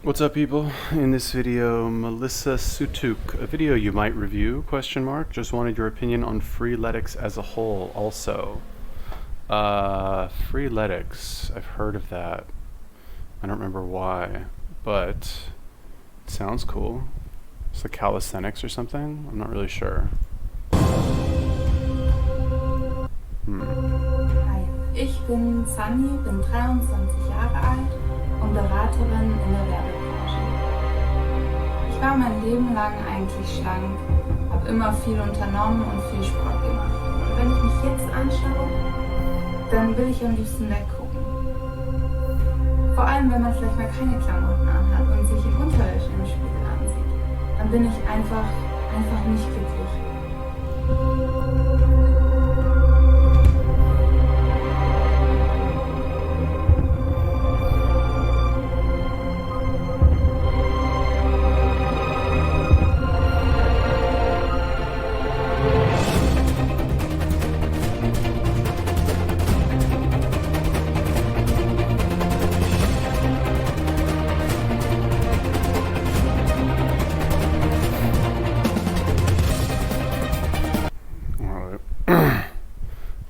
What's up, people? In this video, Melissa Sutuk, a video you might review, question mark. Just wanted your opinion on Freeletics as a whole also. Freeletics, I've heard of that. I don't remember why, but it sounds cool. It's like Calisthenics or something? I'm not really sure. Hi, ich bin Sunny, bin 23 Jahre alt und Beraterin in der Werbebranche. Ich war mein Leben lang eigentlich schlank, habe immer viel unternommen und viel Sport gemacht. Und wenn ich mich jetzt anschaue, dann will ich am liebsten weggucken. Vor allem, wenn man vielleicht mal keine Klamotten anhat und sich in Unterwäsche im Spiegel ansieht, dann bin ich einfach nicht glücklich.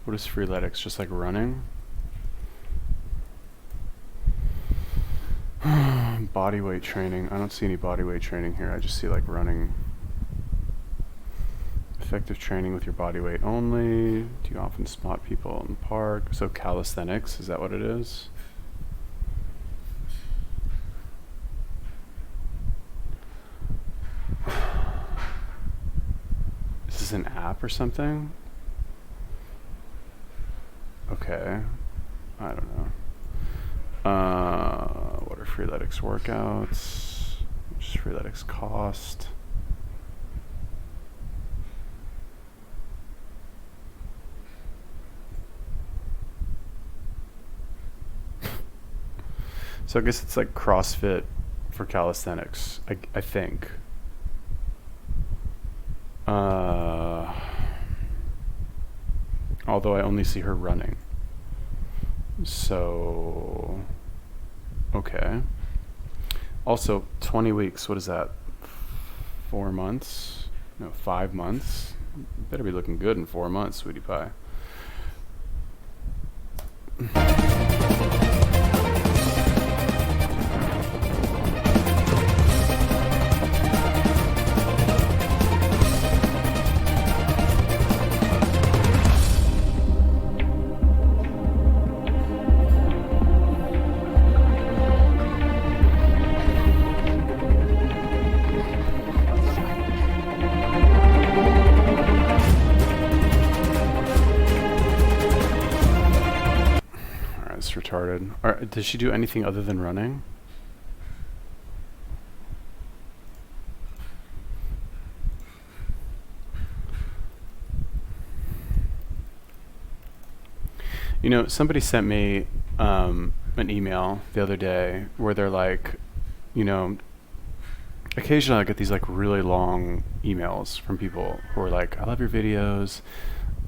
What is Freeletics? Just like running? Bodyweight training. I don't see any bodyweight training here. I just see like running. Effective training with your body weight only. Do you often spot people in the park? So calisthenics, is that what it is? Is this an app or something? Okay. I don't know. What are Freeletics workouts? Just Freeletics cost. So I guess it's like CrossFit for calisthenics, I think. Although I only see her running. So, okay. Also, 20 weeks, what is that? 4 months? No, 5 months? Better be looking good in 4 months, sweetie pie. It's retarded. Does she do anything other than running? You know, somebody sent me an email the other day where they're like, you know, occasionally I get these like really long emails from people who are like, I love your videos.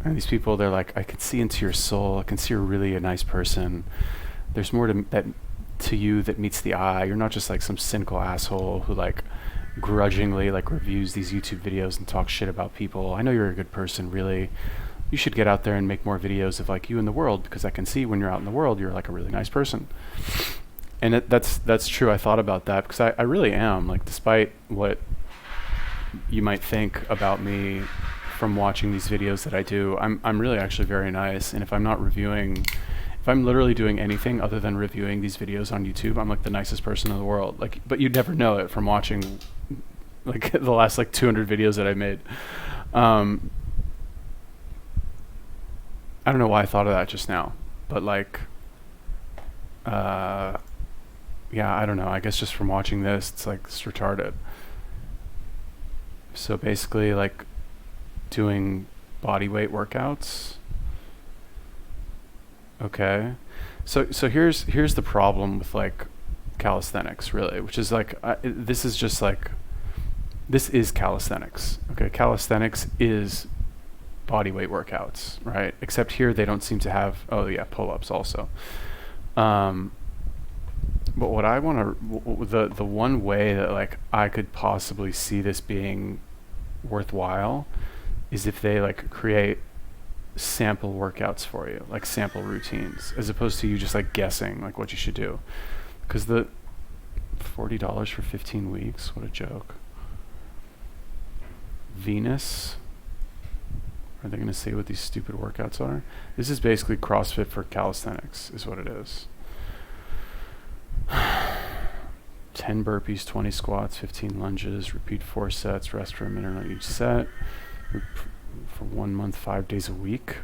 And these people, they're like, I can see into your soul. I can see you're really a nice person. There's more to you that meets the eye. You're not just like some cynical asshole who like grudgingly like reviews these YouTube videos and talks shit about people. I know you're a good person, really. You should get out there and make more videos of like you in the world, because I can see when you're out in the world, you're like a really nice person. And that's true. I thought about that because I really am, like, despite what you might think about me from watching these videos that I do, I'm really actually very nice. And if I'm literally doing anything other than reviewing these videos on YouTube, I'm like the nicest person in the world. Like, but you'd never know it from watching like the last like 200 videos that I made. I don't know why I thought of that just now, but like, yeah, I don't know. I guess just from watching this, it's like, it's retarded. So basically, like, doing body weight workouts. Okay. So here's the problem with like calisthenics, really, which is like, this is calisthenics. Okay, calisthenics is body weight workouts, right? Except here they don't seem to have, oh yeah, pull-ups also. But what I want to, the one way that like I could possibly see this being worthwhile is if they like create sample workouts for you, like sample routines, as opposed to you just like guessing like what you should do. Because the $40 for 15 weeks, what a joke. Venus, are they going to say what these stupid workouts are? This is basically CrossFit for calisthenics is what it is. 10 burpees, 20 squats, 15 lunges, repeat 4 sets, rest for a minute on each set. For 1 month, 5 days a week.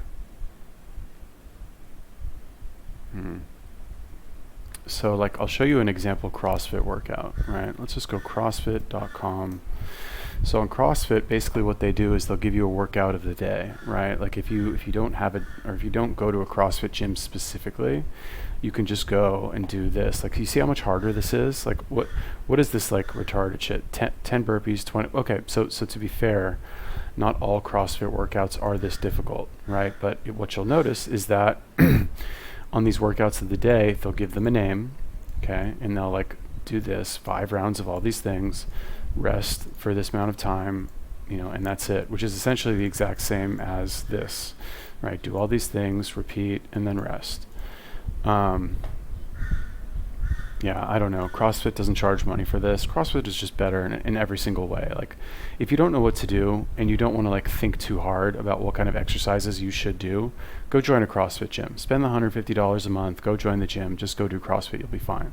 So like I'll show you an example CrossFit workout, right? Let's just go crossfit.com. So on CrossFit, basically what they do is they'll give you a workout of the day, right? Like if you don't have it, or if you don't go to a CrossFit gym specifically, you can just go and do this. Like you see how much harder this is? Like what is this like retarded shit? 10 burpees, 20. Okay, so to be fair, not all CrossFit workouts are this difficult, right? But what you'll notice is that on these workouts of the day, they'll give them a name, okay? And they'll like do this 5 rounds of all these things, rest for this amount of time, and that's it, which is essentially the exact same as this, right? Do all these things, repeat, and then rest. Yeah, I don't know. CrossFit doesn't charge money for this. CrossFit is just better in every single way. Like, if you don't know what to do and you don't want to like think too hard about what kind of exercises you should do, go join a CrossFit gym. Spend the $150 a month. Go join the gym. Just go do CrossFit. You'll be fine.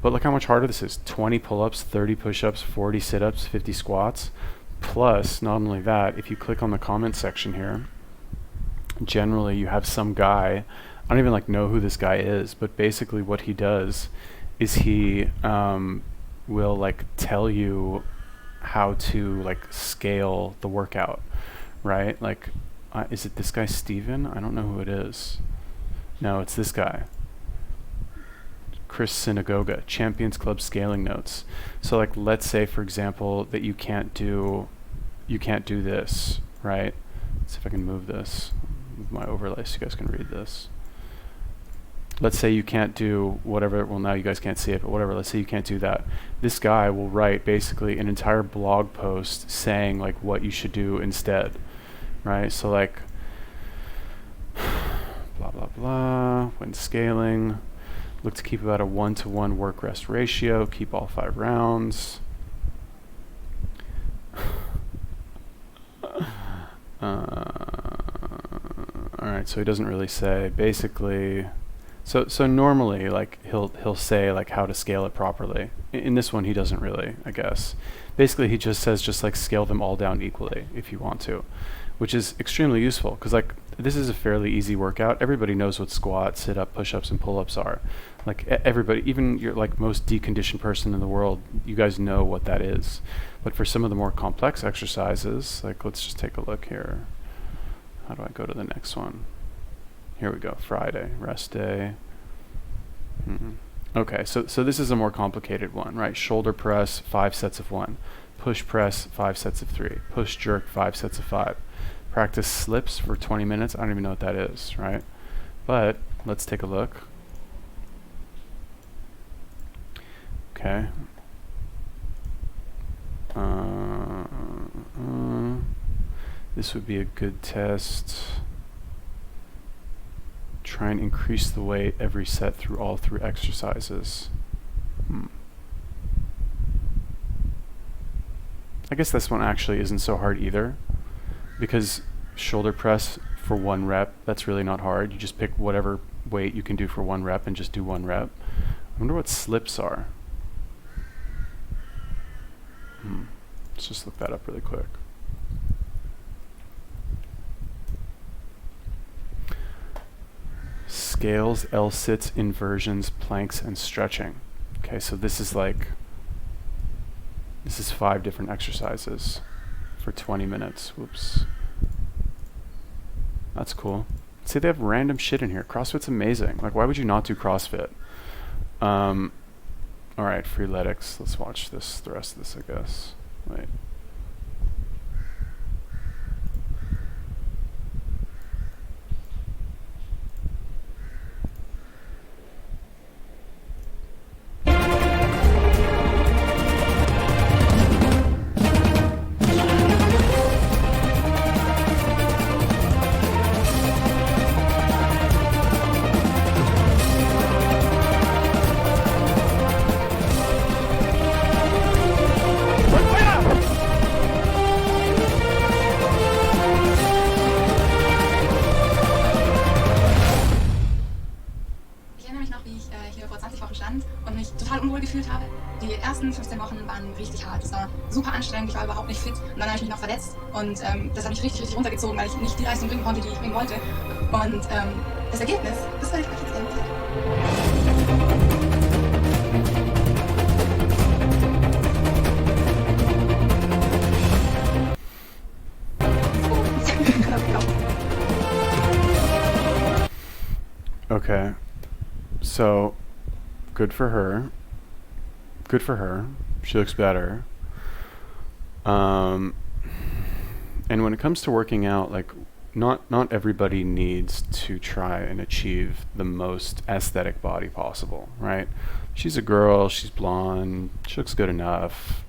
But look how much harder this is. 20 pull-ups, 30 push-ups, 40 sit-ups, 50 squats. Plus, not only that, if you click on the comment section here, generally you have some guy, I don't even like know who this guy is, but basically what he does is he will like tell you how to like scale the workout, right? Like, is it this guy Steven? I don't know who it is. No, it's this guy. Chris Synagoga, Champions Club scaling notes. So like, let's say for example that you can't do this, right? Let's see if I can move this, move my overlay so you guys can read this. Let's say you can't do whatever, well now you guys can't see it, but whatever, let's say you can't do that. This guy will write basically an entire blog post saying like what you should do instead, right? So like, blah, blah, blah, when scaling, look to keep about a 1-to-1 work-rest ratio, keep all 5 rounds. Alright, so he doesn't really say, basically, so normally like he'll say like how to scale it properly. In this one he doesn't really, I guess. Basically he just says just like scale them all down equally if you want to, which is extremely useful because like this is a fairly easy workout. Everybody knows what squat, sit-up, push-ups, and pull-ups are. Like everybody, even your like most deconditioned person in the world, you guys know what that is. But for some of the more complex exercises, like let's just take a look here. How do I go to the next one? Here we go, Friday, rest day. Okay, so this is a more complicated one, right? Shoulder press, 5 sets of 1. Push press, 5 sets of 3. Push jerk, 5 sets of 5. Practice slips for 20 minutes. I don't even know what that is, right? But let's take a look. Okay. This would be a good test. Try and increase the weight every set through all 3 exercises. I guess this one actually isn't so hard either, because shoulder press for 1 rep, that's really not hard. You just pick whatever weight you can do for 1 rep and just do 1 rep. I wonder what slips are. Let's just look that up really quick. Scales, L-sits, inversions, planks, and stretching. Okay, so this is 5 different exercises for 20 minutes. Whoops. That's cool. See, they have random shit in here. CrossFit's amazing. Like, why would you not do CrossFit? All right, Freeletics. Let's watch this. The rest of this, I guess. Wait. mich total unwohl gefühlt habe. Die ersten 15 Wochen waren richtig hart. Es war super anstrengend, ich war überhaupt nicht fit und dann habe ich mich noch verletzt und das hat mich richtig runtergezogen, weil ich nicht die Leistung bringen konnte, die ich bringen wollte. Und das Ergebnis, das werde ich euch jetzt gerne zeigen. Okay, so good for her. Good for her. She looks better. And when it comes to working out, like not everybody needs to try and achieve the most aesthetic body possible, right? She's a girl, she's blonde, she looks good enough.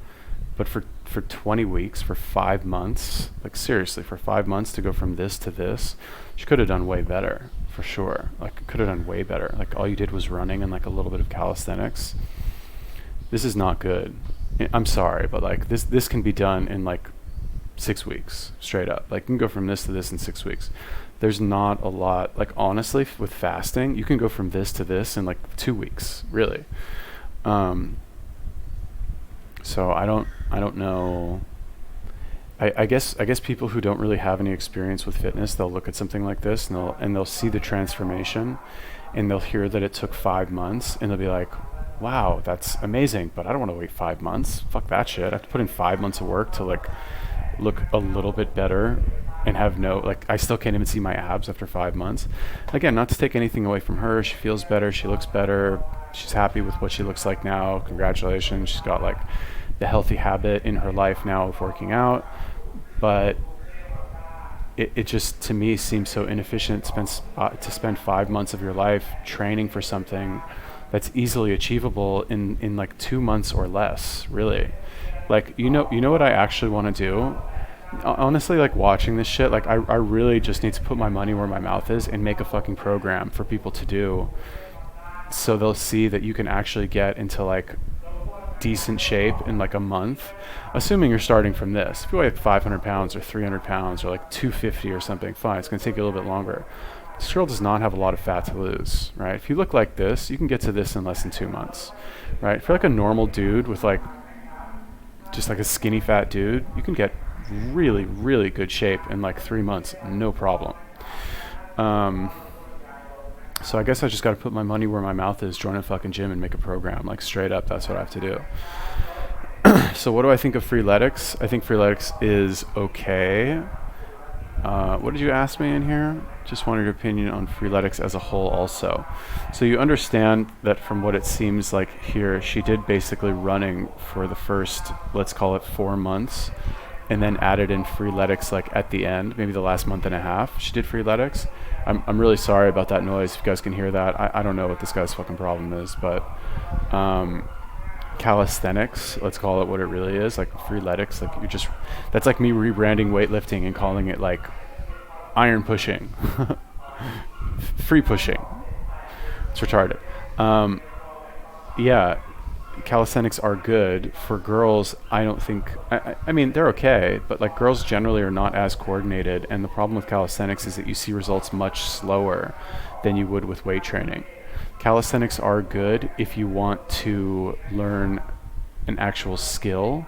But for 20 weeks, for 5 months, like seriously, for 5 months to go from this to this, she could have done way better, for sure. Like could have done way better. Like all you did was running and like a little bit of calisthenics. This is not good. I'm sorry, but like this can be done in like 6 weeks straight up. Like you can go from this to this in 6 weeks. There's not a lot, like honestly with fasting, you can go from this to this in like 2 weeks, really. So I don't know. I guess people who don't really have any experience with fitness, they'll look at something like this and they'll see the transformation and they'll hear that it took 5 months and they'll be like, wow, that's amazing, but I don't want to wait 5 months. Fuck that shit. I have to put in 5 months of work to like look a little bit better and have no, like I still can't even see my abs after 5 months. Again, not to take anything away from her. She feels better. She looks better. She's happy with what she looks like now. Congratulations. She's got like the healthy habit in her life now of working out. But it just to me seems so inefficient to spend 5 months of your life training for something that's easily achievable in like 2 months or less, really. Like, you know what I actually want to do? Honestly, like watching this shit, like I really just need to put my money where my mouth is and make a fucking program for people to do so they'll see that you can actually get into like decent shape in like a month, assuming you're starting from this. If you weigh like 500 pounds or 300 pounds or like 250 or something, fine, it's going to take you a little bit longer. This girl does not have a lot of fat to lose, right? If you look like this, you can get to this in less than 2 months, right? For like a normal dude with like, just like a skinny fat dude, you can get really, really good shape in like 3 months, no problem. So I guess I just got to put my money where my mouth is, join a fucking gym and make a program, like straight up, that's what I have to do. So what do I think of Freeletics? I think Freeletics is okay. What did you ask me in here? Just wanted your opinion on Freeletics as a whole also. So you understand that from what it seems like here, she did basically running for the first, let's call it 4 months, and then added in Freeletics like at the end, maybe the last month and a half, she did Freeletics. I'm really sorry about that noise, if you guys can hear that. I don't know what this guy's fucking problem is, but calisthenics, let's call it what it really is, like Freeletics, like you're just, that's like me rebranding weightlifting and calling it like iron pushing, free pushing. It's retarded. Yeah, calisthenics are good for girls. I don't think, I mean, they're okay, but like girls generally are not as coordinated, and the problem with calisthenics is that you see results much slower than you would with weight training. Calisthenics are good if you want to learn an actual skill,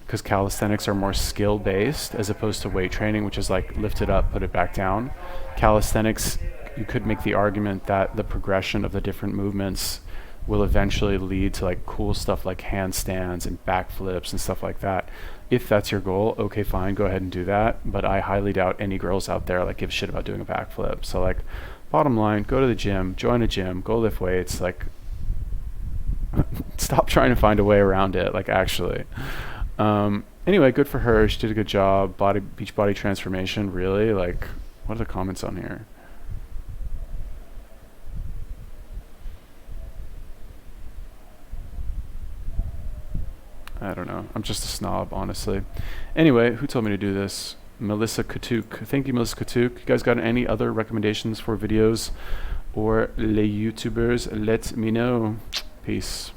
because calisthenics are more skill based as opposed to weight training, which is like lift it up, put it back down. Calisthenics, you could make the argument that the progression of the different movements will eventually lead to like cool stuff like handstands and backflips and stuff like that. If that's your goal, okay, fine, go ahead and do that. But I highly doubt any girls out there like give a shit about doing a backflip. So like, bottom line, go to the gym, join a gym, go lift weights, like stop trying to find a way around it, like actually. Anyway, good for her. She did a good job. Beach body transformation, really? Like, what are the comments on here? I don't know. I'm just a snob, honestly. Anyway, who told me to do this? Melissa Katuk. Thank you, Melissa Katuk. You guys got any other recommendations for videos or les YouTubers? Let me know. Peace.